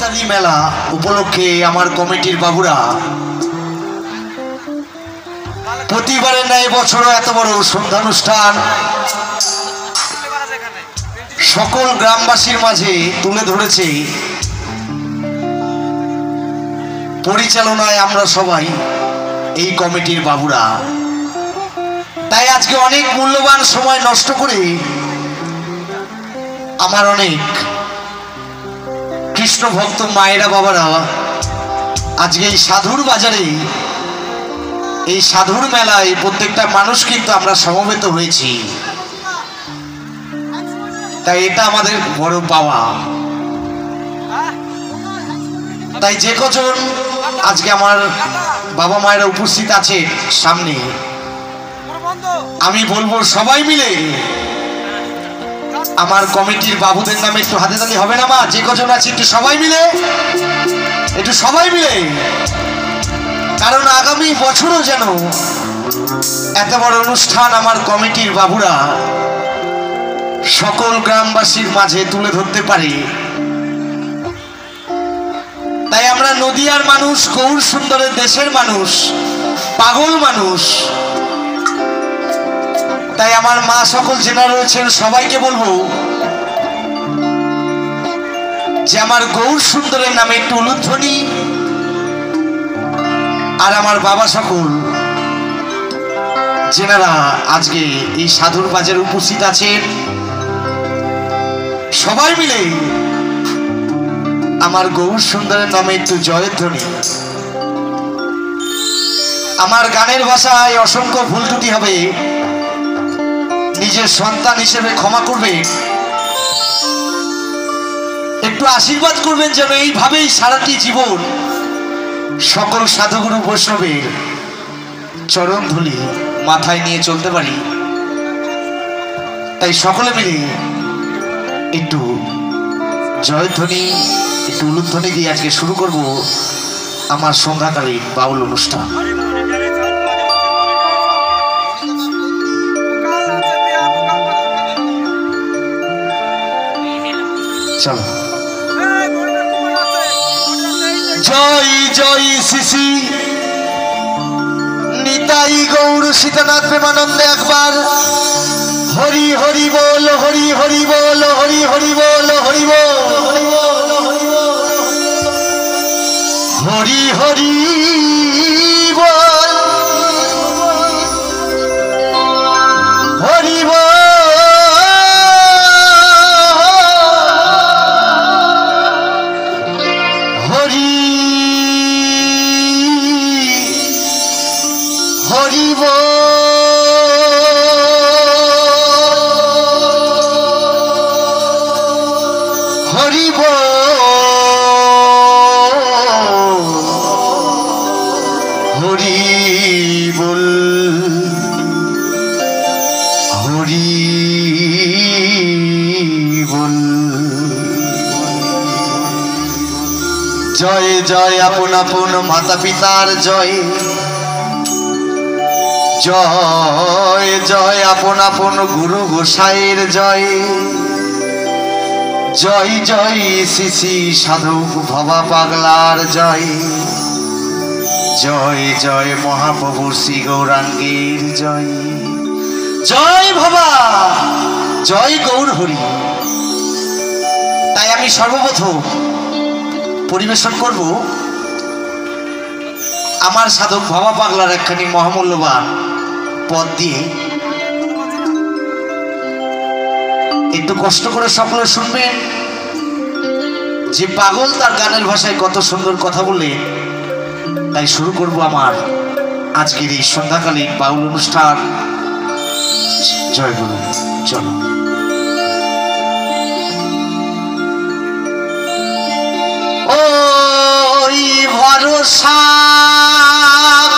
সন্ধ্যাকালী মেলা উপলক্ষে আমার কমিটির বাবুরা প্রতিবারের ন্যায় বছরও এত বড় সন্ধ্যানুষ্ঠান সকল গ্রামবাসীর মাঝে তুলে ধরেছে। পরিচালনায় আমরা সবাই এই কমিটির বাবুরা, তাই আজকে অনেক মূল্যবান সময় নষ্ট করে আমার অনেক কৃষ্ণ ভক্ত মায়েরা বাবারা আজকে এই সাধুর বাজারে, এই সাধুর মেলায় প্রত্যেকটা মানুষ কিন্তু আমরা সমবেত হয়েছি, তাই এটা আমাদের বড় পাওয়া। তাই যে কজন আজকে আমার বাবা মায়েরা উপস্থিত আছে সামনে, আমি বলবো সবাই মিলে আমার কমিটির বাবুদের নামে একটু হাতে তালি হবে না মা? যে কজন আছে একটু সবাই মিলে, একটু সবাই মিলে, কারণ আগামী বছরও যেন এত বড় অনুষ্ঠান আমার কমিটির বাবুরা সকল গ্রামবাসীর মাঝে তুলে ধরতে পারে। তাই আমরা নদিয়ার মানুষ, গৌর সুন্দরের দেশের মানুষ, পাগল মানুষ, তাই আমার মা সকল জেনা রয়েছেন সবাইকে বলবো যে আমার গৌর সুন্দরের নামে একটু উলুধ্বনি, আর আমার বাবা সকল জেনারা আজকে এই সাধুর বাজারে উপস্থিত আছেন, সবাই মিলে আমার গৌর সুন্দরের নামে একটু জয়ধ্বনি। আমার গানের ভাষায় অসংখ্য ভুল ত্রুটি হবে, নিজের সন্তান হিসেবে ক্ষমা করবে, একটু আশীর্বাদ করবেন যেন এইভাবেই সারাটি জীবন সকল সাধুগুরু বৈষ্ণবের চরণ ধুলি মাথায় নিয়ে চলতে পারি। তাই সকলে মিলে একটু জয়ধ্বনি, একটু উলুধ্বনি দিয়ে আজকে শুরু করব আমার সন্ধ্যাকালীন বাউল অনুষ্ঠান। চলো। জয় জয় শ্রী নিতাই গৌর সীতানাথ প্রেমানন্দে একবার হরি হরি বল, হরি হরি বল, হরি হরি বল, হরি বল, হরি হরি বল, হরি বল, হরি হরি বল, হরি বল, হরি বল, হরি বল। জয় জয় আপন আপন মাতা পিতার জয়, জয় জয় আপন আপন গুরু গোসাইয়ের জয়, জয় জয় শ্রী শ্রী সাধক ভবা পাগলার জয়, জয় জয় মহাপ্রভুর শ্রী গৌরাঙ্গের জয়, জয় ভবা, জয় গৌর হরি। তাই আমি সর্বপ্রথম পরিবেশন করব আমার সাধক ভবা পাগলার একখানি মহামূল্যবান পদ দিয়ে। একটু কষ্ট করে সকলে শুনবেন যে পাগল তার গানের ভাষায় কত সুন্দর কথা বলে। তাই শুরু করব আমার আজকের এই সন্ধ্যাকালীন বাউল অনুষ্ঠান। জয় গুরু। চলো। ওই ভরসা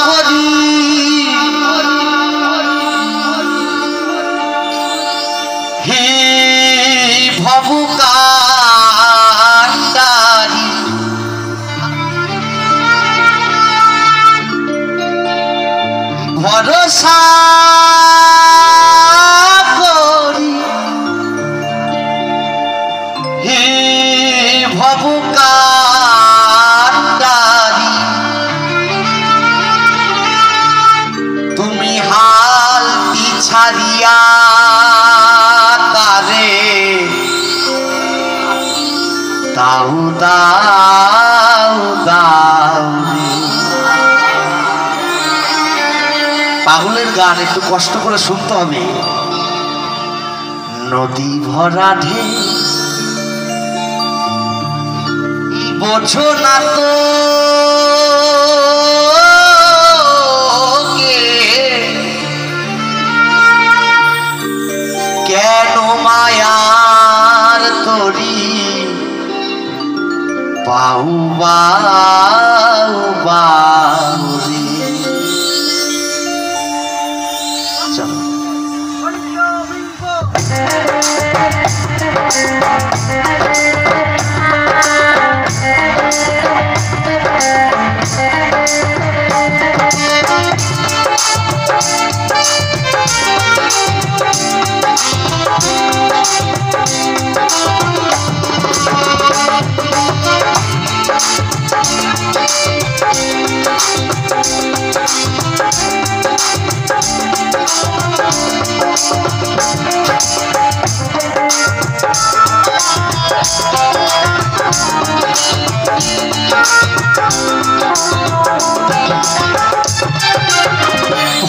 করি হে ভবকান্ডারি, ভরসা করি হে ভবকান্ডারি, গান, একটু কষ্ট করে শুনতে হবে। নদী ভরা ঢেউ বোঝো না তো কেন মায়ার তরি বাউ বাউ বাউরি। চলো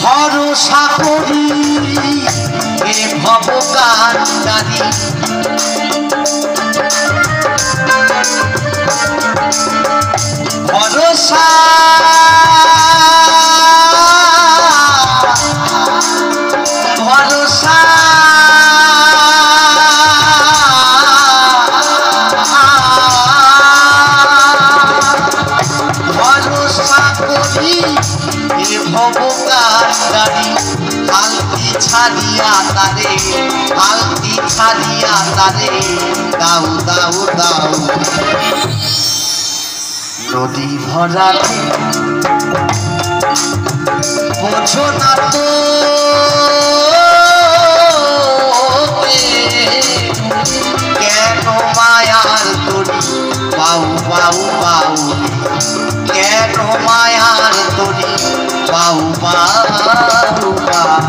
ভরসা করি এ ভবগানটারি, ভরসা ভরসা ভরসা করি এ ভবগানটারি, হালতি ছাড়িয়া তারে, হালতি ছাড়িয়া তারে দাও দাও দাও। নদী ভরা বোঝো না তো কেন মায়ার তরি বাউ বাউ বাউ, কেন মায়ার তরি বাউ বাউ বাউ।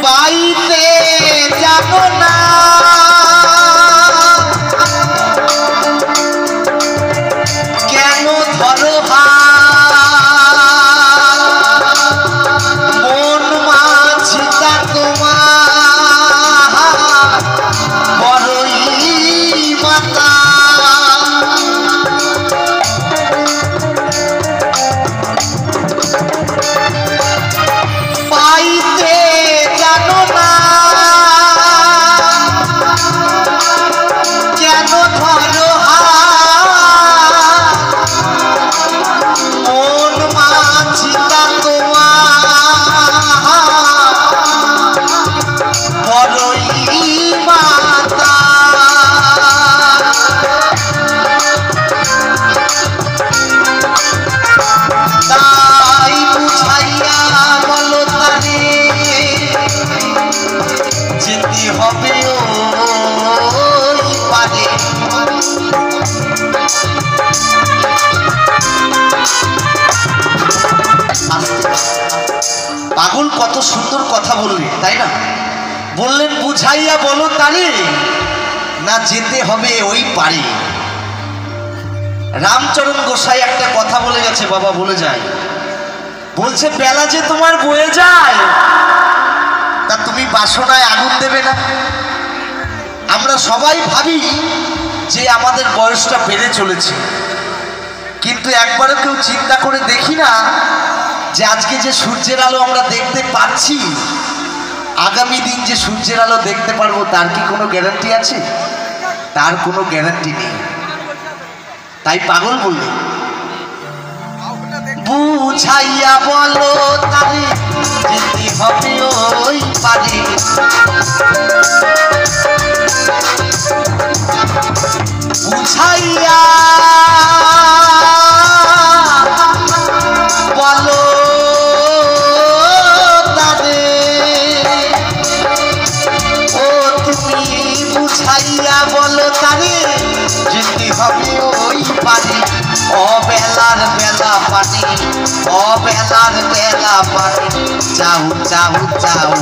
পাইতে জানো না কেন ধরো মন মাঝিটা তোমার বড়ই মাতা। পাইতে জানো না কেন ধরো মন মাঝিটা তোমার বড়ই মাতা। তাই বুঝাইয়া বলো তারে যেতে হবে ওই পারে। পাগল কত সুন্দর কথা বললেন, তাই না? বললেন বুঝাইয়া বলো তারে না যেতে হবে ওই পারে। রামচরণ গোসাই একটা কথা বলে গেছে, বাবা বলে যায়, বলছে বেলা যে তোমার বয়ে যায় তা তুমি বাসনায় আগুন দেবে না। আমরা সবাই ভাবি যে আমাদের বয়সটা বেড়ে চলেছে, কিন্তু একবারও কেউ চিন্তা করে দেখি না যে আজকে যে সূর্যের আলো আমরা দেখতে পাচ্ছি, আগামী দিন যে সূর্যের আলো দেখতে পারবো তার কি কোনো গ্যারান্টি আছে? তার কোনো গ্যারান্টি নেই। তাই পাগল বললে বুঝাইয়া বলো তারে যেতে হবে ওই পারে। বুঝাইয়া বলো বুঝাইয়া বলো তারে যেতে হবে ওই পারে অবেলার বেলা পানি অবেলার বেলা পানি যাও যাও যাও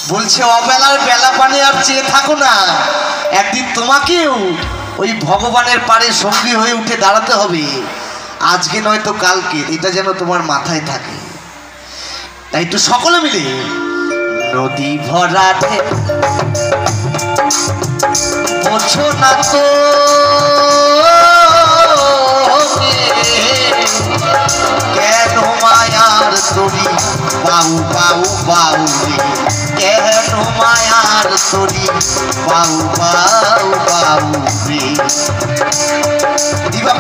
বলছে অবেলার বেলা পানি আর চেয়ে থাকো না একদিন তোমাকেও ওই ভগবানের পারে সঙ্গী হয়ে উঠে দাঁড়াতে হবে আজকে নয়তো কালকে এটা যেন তোমার মাথায় থাকে তাই তো সকলে মিলে নদী ভরা বোঝো না তো কেন মায়ার তরি বাউ বাউ বাউ রে কেন মায়ার তরি বাউ বাউ বাউ রে দিবা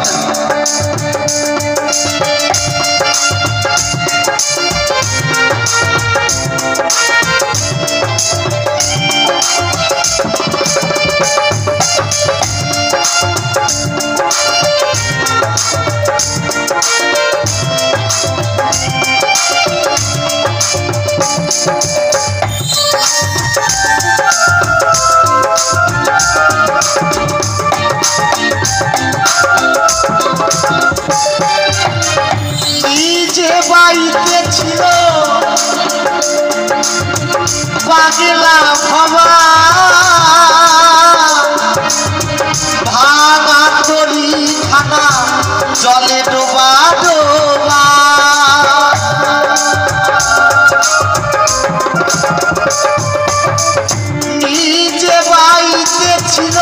ছিল পাগলা ভবা ভাঙা তরি খানা জলে ডোবা ডোবা নিজে বাইতে ছিল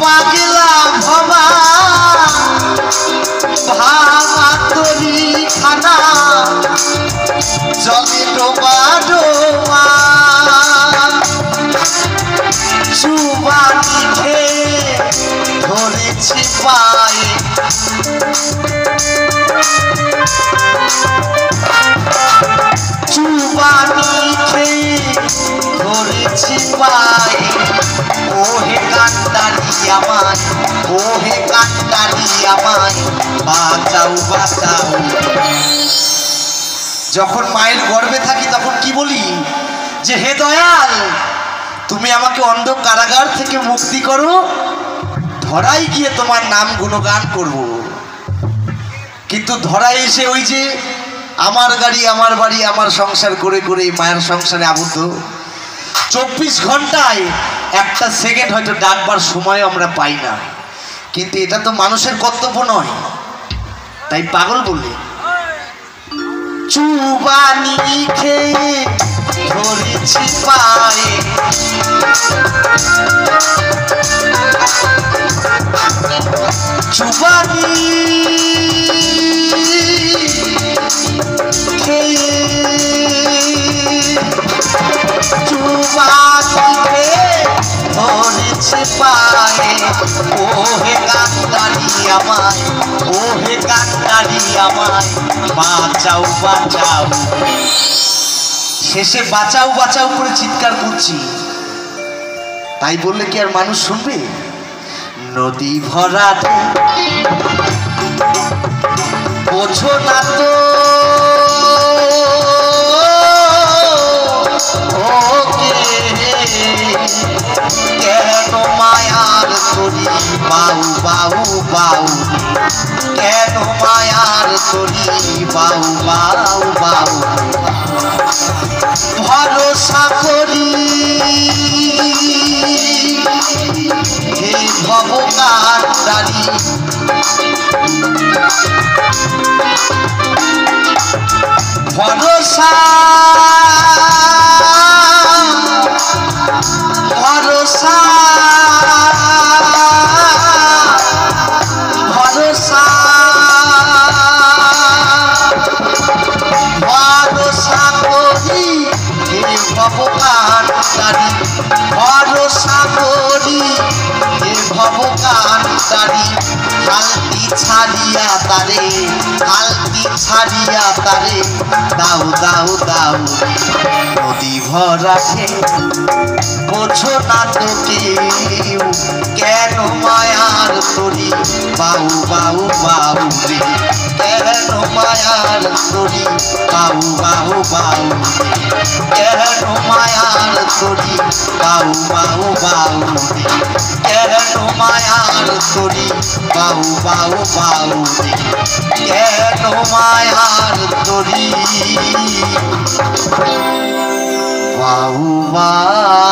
পাগলা ভবা ভাঙা তরি খানা জলে ডোবা ডোবা চুবানি খেয়ে ধরেছি পায়ে চুবানি খেয়ে ধরেছি পায়ে ওহে কান্ডারি আমায় ওহে কান্ডারি আমায় বাঁচাও বাঁচাও যখন মায়ের গর্ভে থাকি তখন কি বলি যে হে দয়াল তুমি আমাকে অন্ধ কারাগার থেকে মুক্তি করো ধরাই গিয়ে তোমার নাম গুণগান করব কিন্তু ধরাই এসে ওই যে আমার গাড়ি আমার বাড়ি আমার সংসার করে করে মায়ের সংসারে আবদ্ধ 24 ঘন্টায় একটা সেকেন্ড হয়তো ডাকবার সময় আমরা পাই না কিন্তু এটা তো মানুষের কর্তব্য নয় তাই পাগল বললে চুবানি খেয়ে ধরেছি পায়ে চুবানি খেয়ে চুবানি খেয়ে ধরেছি পায়ে ওহে কান্ডারি আমায় ওহে কান্ডারি আমায় বাঁচাও বাঁচাও শেষে বাঁচাও বাঁচাও করে চিৎকার করছি তাই বললে কি আর মানুষ শুনবে নদী ভরা বোঝো না তো কেন মায়ার তরি বাউ বাউ বাউ কেন মায়ার তরি বাউ বাউ বাউ ভরসা করি হে ভবকান্ডারি ভরসা ভরসা ভরসা ভরসা করি হে ভবকান্ডারি ভরসা করি হে ভবকান্ডারি হালতি ছাড়িয়া তারে হালতি ছাড়িয়া তারে দাও দাও দাও নদী ভরাকে বোঝো না তো কেউ কেন মায়ার তরি বাউ বাউ বাউ রে কেন মায়ার তরি বাউ বাউ বাউ কেন মায়ার তরি বাউ বাউ বাউ কেন মায়ার তরি বাউ বাউ বাউ কেন মায়ার তরি বাউ বাউ